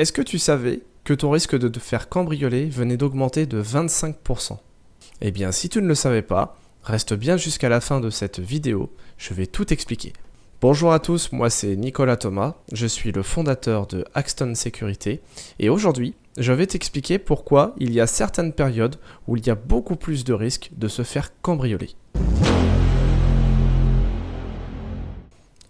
Est-ce que tu savais que ton risque de te faire cambrioler venait d'augmenter de 25%? Eh bien, si tu ne le savais pas, reste bien jusqu'à la fin de cette vidéo, je vais tout expliquer. Bonjour à tous, moi c'est Nicolas Thomas, je suis le fondateur de Axton Sécurité et aujourd'hui, je vais t'expliquer pourquoi il y a certaines périodes où il y a beaucoup plus de risques de se faire cambrioler.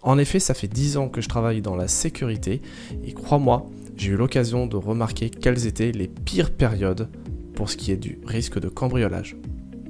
En effet, ça fait 10 ans que je travaille dans la sécurité et crois-moi, j'ai eu l'occasion de remarquer quelles étaient les pires périodes pour ce qui est du risque de cambriolage.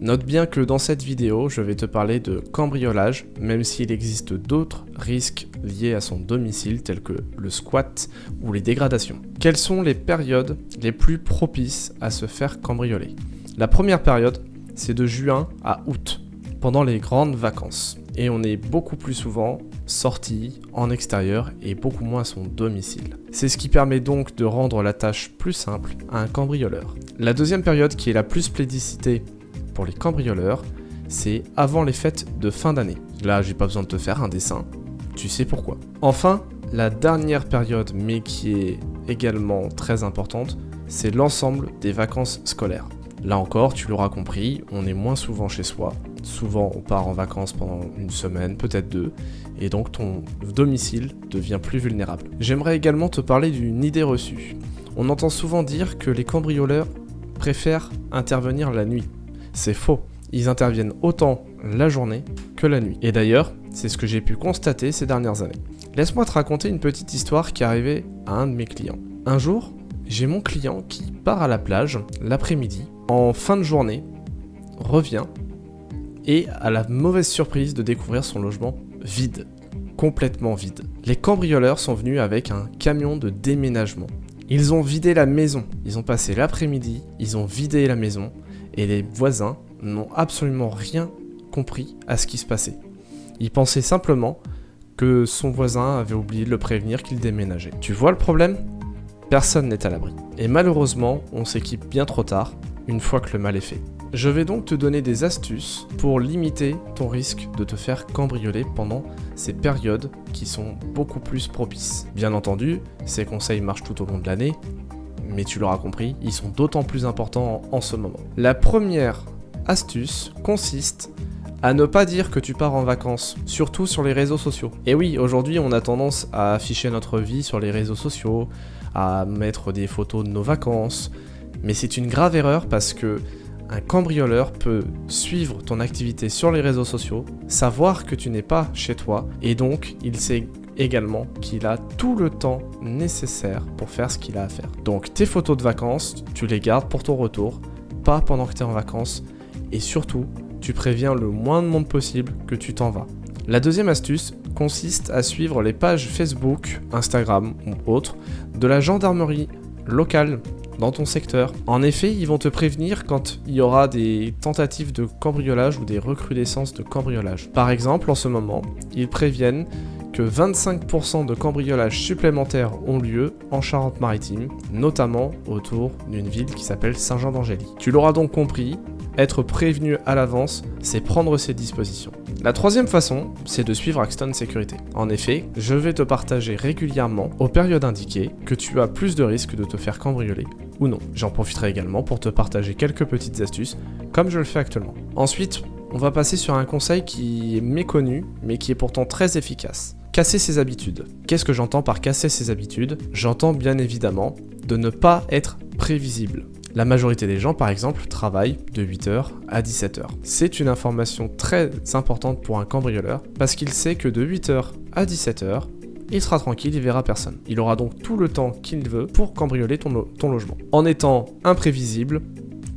Note bien que dans cette vidéo, je vais te parler de cambriolage, même s'il existe d'autres risques liés à son domicile tels que le squat ou les dégradations. Quelles sont les périodes les plus propices à se faire cambrioler? La première période, c'est de juin à août, pendant les grandes vacances. Et on est beaucoup plus souvent sorti en extérieur et beaucoup moins à son domicile. C'est ce qui permet donc de rendre la tâche plus simple à un cambrioleur. La deuxième période qui est la plus plébiscitée pour les cambrioleurs, c'est avant les fêtes de fin d'année. Là, j'ai pas besoin de te faire un dessin, tu sais pourquoi. Enfin, la dernière période, mais qui est également très importante, c'est l'ensemble des vacances scolaires. Là encore, tu l'auras compris, on est moins souvent chez soi. Souvent, on part en vacances pendant une semaine, peut-être deux, et donc ton domicile devient plus vulnérable. J'aimerais également te parler d'une idée reçue. On entend souvent dire que les cambrioleurs préfèrent intervenir la nuit. C'est faux, ils interviennent autant la journée que la nuit. Et d'ailleurs, c'est ce que j'ai pu constater ces dernières années. Laisse-moi te raconter une petite histoire qui est arrivée à un de mes clients. Un jour, j'ai mon client qui part à la plage l'après-midi, en fin de journée, revient et a la mauvaise surprise de découvrir son logement vide, complètement vide. Les cambrioleurs sont venus avec un camion de déménagement. Ils ont vidé la maison, ils ont passé l'après-midi, ils ont vidé la maison et les voisins n'ont absolument rien compris à ce qui se passait. Ils pensaient simplement que son voisin avait oublié de le prévenir qu'il déménageait. Tu vois le problème ? Personne n'est à l'abri. Et malheureusement, on s'équipe bien trop tard, une fois que le mal est fait. Je vais donc te donner des astuces pour limiter ton risque de te faire cambrioler pendant ces périodes qui sont beaucoup plus propices. Bien entendu, ces conseils marchent tout au long de l'année, mais tu l'auras compris, ils sont d'autant plus importants en ce moment. La première astuce consiste à ne pas dire que tu pars en vacances, surtout sur les réseaux sociaux. Et oui, aujourd'hui, on a tendance à afficher notre vie sur les réseaux sociaux, à mettre des photos de nos vacances, mais c'est une grave erreur parce que un cambrioleur peut suivre ton activité sur les réseaux sociaux, savoir que tu n'es pas chez toi, et donc il sait également qu'il a tout le temps nécessaire pour faire ce qu'il a à faire. Donc tes photos de vacances, tu les gardes pour ton retour, pas pendant que tu es en vacances, et surtout, tu préviens le moins de monde possible que tu t'en vas. La deuxième astuce consiste à suivre les pages Facebook, Instagram ou autres de la gendarmerie locale dans ton secteur. En effet, ils vont te prévenir quand il y aura des tentatives de cambriolage ou des recrudescences de cambriolage. Par exemple, en ce moment, ils préviennent que 25% de cambriolages supplémentaires ont lieu en Charente-Maritime, notamment autour d'une ville qui s'appelle Saint-Jean-d'Angély. Tu l'auras donc compris, être prévenu à l'avance, c'est prendre ses dispositions. La troisième façon, c'est de suivre Axton Sécurité. En effet, je vais te partager régulièrement, aux périodes indiquées, que tu as plus de risques de te faire cambrioler ou non. J'en profiterai également pour te partager quelques petites astuces, comme je le fais actuellement. Ensuite, on va passer sur un conseil qui est méconnu, mais qui est pourtant très efficace. Casser ses habitudes. Qu'est-ce que j'entends par casser ses habitudes ? J'entends bien évidemment de ne pas être prévisible. La majorité des gens, par exemple, travaillent de 8h à 17h. C'est une information très importante pour un cambrioleur parce qu'il sait que de 8h à 17h, il sera tranquille, il verra personne. Il aura donc tout le temps qu'il veut pour cambrioler ton logement. En étant imprévisible,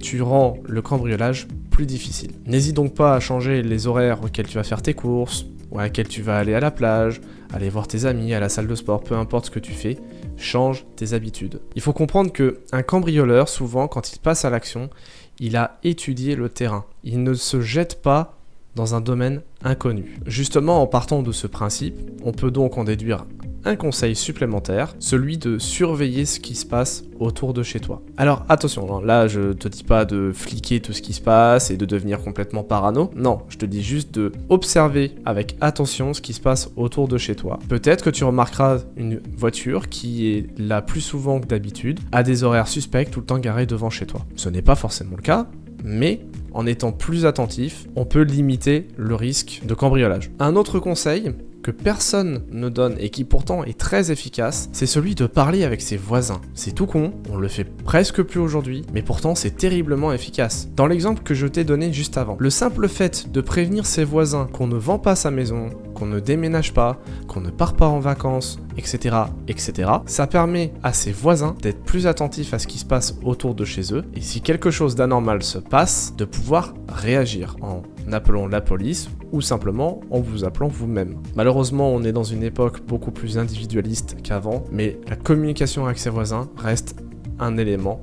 tu rends le cambriolage plus difficile. N'hésite donc pas à changer les horaires auxquels tu vas faire tes courses, ou à laquelle tu vas aller à la plage, aller voir tes amis, à la salle de sport, peu importe ce que tu fais, change tes habitudes. Il faut comprendre qu'un cambrioleur, souvent, quand il passe à l'action, il a étudié le terrain. Il ne se jette pas dans un domaine inconnu. Justement, en partant de ce principe, on peut donc en déduire un conseil supplémentaire, celui de surveiller ce qui se passe autour de chez toi. Alors attention, là je te dis pas de fliquer tout ce qui se passe et de devenir complètement parano, non, je te dis juste de observer avec attention ce qui se passe autour de chez toi. Peut-être que tu remarqueras une voiture qui est là plus souvent que d'habitude, à des horaires suspects tout le temps garée devant chez toi. Ce n'est pas forcément le cas, mais en étant plus attentif, on peut limiter le risque de cambriolage. Un autre conseil que personne ne donne et qui pourtant est très efficace, c'est celui de parler avec ses voisins. C'est tout con, on le fait presque plus aujourd'hui, mais pourtant c'est terriblement efficace. Dans l'exemple que je t'ai donné juste avant, le simple fait de prévenir ses voisins qu'on ne vend pas sa maison, qu'on ne déménage pas, qu'on ne part pas en vacances, etc., etc., ça permet à ses voisins d'être plus attentifs à ce qui se passe autour de chez eux, et si quelque chose d'anormal se passe, de pouvoir réagir en appelant la police ou simplement en vous appelant vous-même. Malheureusement, on est dans une époque beaucoup plus individualiste qu'avant, mais la communication avec ses voisins reste un élément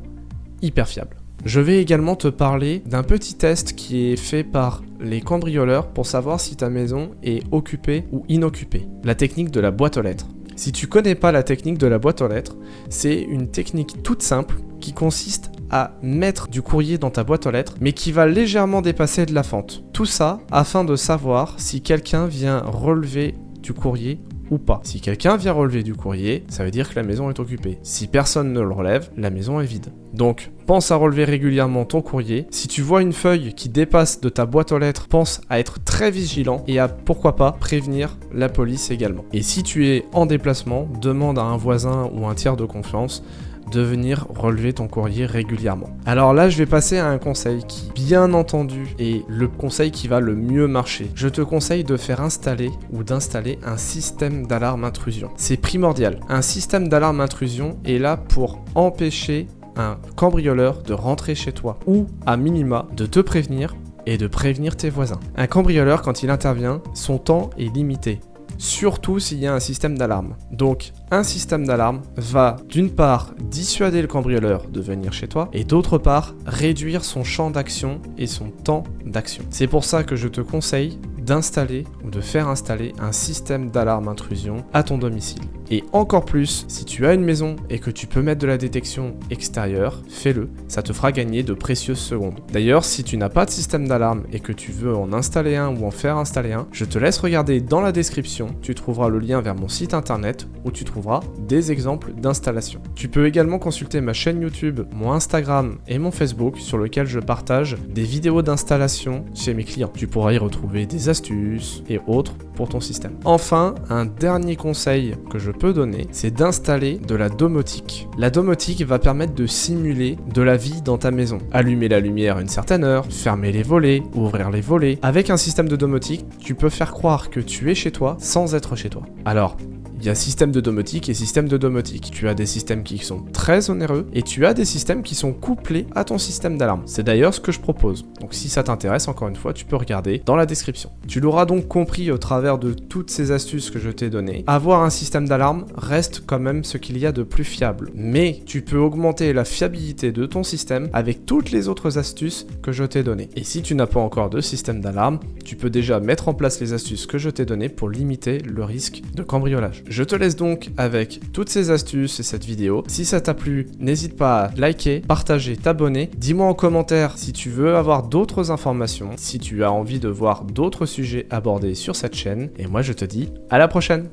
hyper fiable. Je vais également te parler d'un petit test qui est fait par les cambrioleurs pour savoir si ta maison est occupée ou inoccupée. La technique de la boîte aux lettres. Si tu connais pas la technique de la boîte aux lettres, c'est une technique toute simple qui consiste à mettre du courrier dans ta boîte aux lettres, mais qui va légèrement dépasser de la fente. Tout ça afin de savoir si quelqu'un vient relever du courrier ou pas. Si quelqu'un vient relever du courrier, ça veut dire que la maison est occupée. Si personne ne le relève, la maison est vide. Donc, pense à relever régulièrement ton courrier. Si tu vois une feuille qui dépasse de ta boîte aux lettres, pense à être très vigilant et à, pourquoi pas, prévenir la police également. Et si tu es en déplacement, demande à un voisin ou un tiers de confiance de venir relever ton courrier régulièrement. Alors là, je vais passer à un conseil qui, bien entendu, est le conseil qui va le mieux marcher. Je te conseille de faire installer ou d'installer un système d'alarme intrusion. C'est primordial. Un système d'alarme intrusion est là pour empêcher un cambrioleur de rentrer chez toi ou, à minima, de te prévenir et de prévenir tes voisins. Un cambrioleur, quand il intervient, son temps est limité. Surtout s'il y a un système d'alarme. Donc, un système d'alarme va d'une part dissuader le cambrioleur de venir chez toi et d'autre part réduire son champ d'action et son temps d'action. C'est pour ça que je te conseille d'installer ou de faire installer un système d'alarme intrusion à ton domicile. Et encore plus, si tu as une maison et que tu peux mettre de la détection extérieure, fais-le, ça te fera gagner de précieuses secondes. D'ailleurs, si tu n'as pas de système d'alarme et que tu veux en installer un ou en faire installer un, je te laisse regarder dans la description, tu trouveras le lien vers mon site internet où tu trouveras des exemples d'installation. Tu peux également consulter ma chaîne YouTube, mon Instagram et mon Facebook sur lequel je partage des vidéos d'installation chez mes clients. Tu pourras y retrouver des astuces et autres pour ton système. Enfin, un dernier conseil que je peux donner, c'est d'installer de la domotique. La domotique va permettre de simuler de la vie dans ta maison. Allumer la lumière à une certaine heure, fermer les volets, ouvrir les volets. Avec un système de domotique, tu peux faire croire que tu es chez toi sans être chez toi. Alors, il y a système de domotique et système de domotique. Tu as des systèmes qui sont très onéreux et tu as des systèmes qui sont couplés à ton système d'alarme. C'est d'ailleurs ce que je propose. Donc si ça t'intéresse, encore une fois, tu peux regarder dans la description. Tu l'auras donc compris au travers de toutes ces astuces que je t'ai données. Avoir un système d'alarme reste quand même ce qu'il y a de plus fiable. Mais tu peux augmenter la fiabilité de ton système avec toutes les autres astuces que je t'ai données. Et si tu n'as pas encore de système d'alarme, tu peux déjà mettre en place les astuces que je t'ai données pour limiter le risque de cambriolage. Je te laisse donc avec toutes ces astuces et cette vidéo. Si ça t'a plu, n'hésite pas à liker, partager, t'abonner. Dis-moi en commentaire si tu veux avoir d'autres informations, si tu as envie de voir d'autres sujets abordés sur cette chaîne. Et moi je te dis à la prochaine!